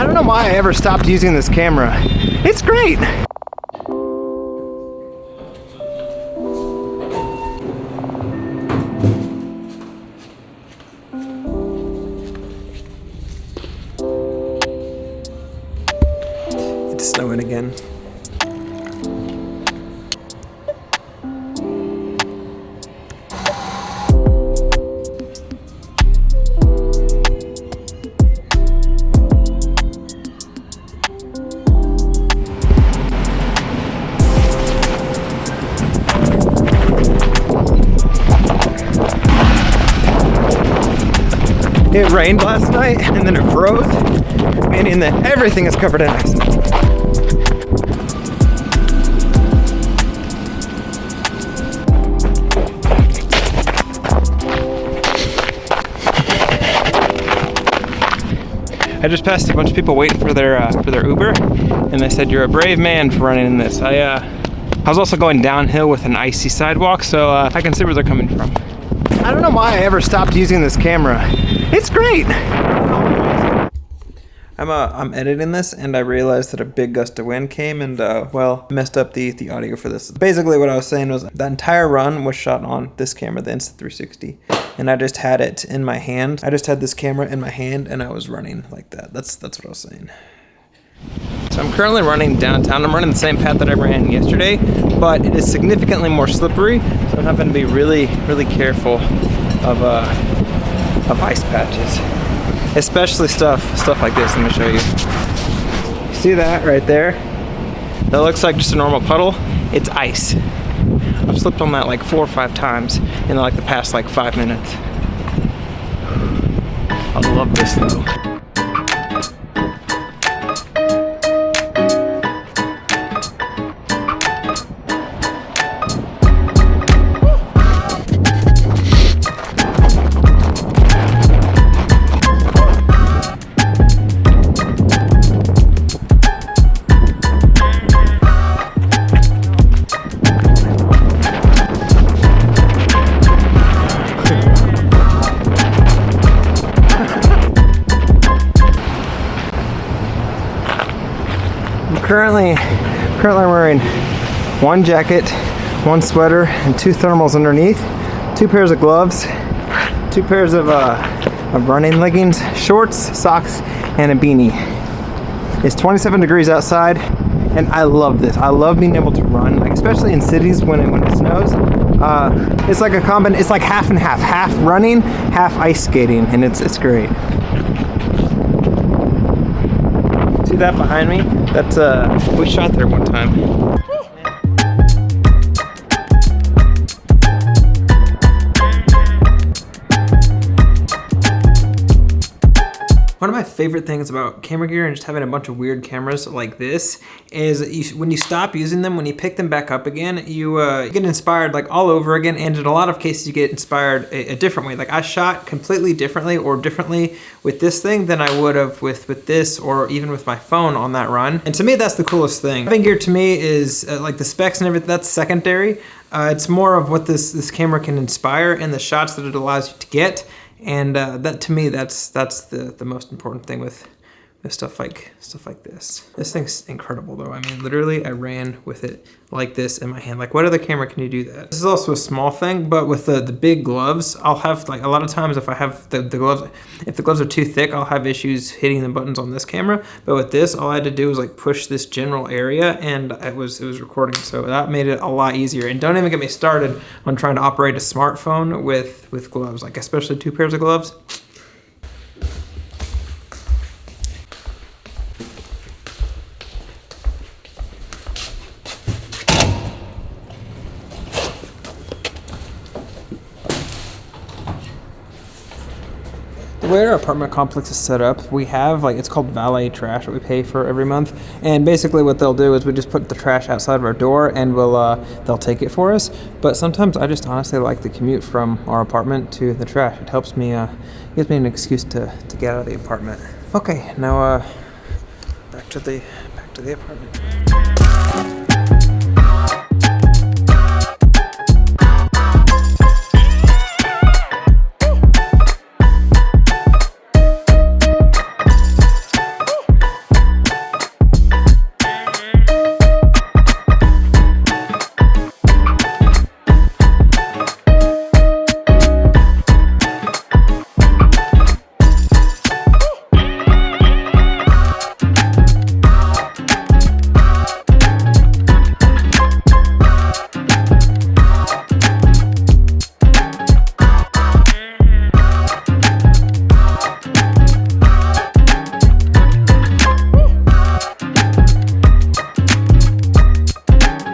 I don't know why I ever stopped using this camera. It's great. It's snowing again. It rained last night and then it froze, meaning that everything is covered in ice. I just passed a bunch of people waiting for their Uber, and they said you're a brave man for running in this. I was also going downhill with an icy sidewalk, so I can see where they're coming from. I don't know why I ever stopped using this camera. It's great. I'm editing this and I realized that a big gust of wind came and well, messed up the audio for this. Basically what I was saying was the entire run was shot on this camera, the Insta360, and I just had it in my hand. I just had this camera in my hand and I was running like that. That's what I was saying. So I'm currently running downtown. I'm running the same path that I ran yesterday, but it is significantly more slippery, so I'm having to be really careful of ice patches, especially stuff like this. Let me show you. See that right there? That looks like just a normal puddle. It's ice. I've slipped on that like 4 or 5 times in like the past like 5 minutes. I love this though. Currently wearing 1 jacket, 1 sweater, and 2 thermals underneath, 2 pairs of gloves, 2 pairs of running leggings, shorts, socks, and a beanie. It's 27 degrees outside, and I love this. I love being able to run, like especially in cities when it snows. It's like it's like half and half running, half ice skating, and it's great. See that behind me? That's we shot there one time. One of my favorite things about camera gear and just having a bunch of weird cameras like this is when you stop using them, when you pick them back up again, you get inspired like all over again, and in a lot of cases you get inspired a different way. Like I shot completely differently with this thing than I would have with this or even with my phone on that run. And to me, that's the coolest thing. Having gear to me is like the specs and everything, that's secondary. It's more of what this camera can inspire and the shots that it allows you to get. And that to me, that's the most important thing with stuff like this. This thing's incredible though. I mean, literally I ran with it like this in my hand. Like what other camera can you do that? This is also a small thing, but with the big gloves, I'll have like a lot of times if I have the gloves, if the gloves are too thick, I'll have issues hitting the buttons on this camera. But with this, all I had to do was like push this general area and it was recording. So that made it a lot easier. And don't even get me started on trying to operate a smartphone with gloves, like especially 2 pairs of gloves. The way our apartment complex is set up, we have it's called valet trash that we pay for every month. And basically what they'll do is we just put the trash outside of our door and they'll take it for us. But sometimes I just honestly like the commute from our apartment to the trash. It helps me, gives me an excuse to get out of the apartment. Okay, now back to the apartment.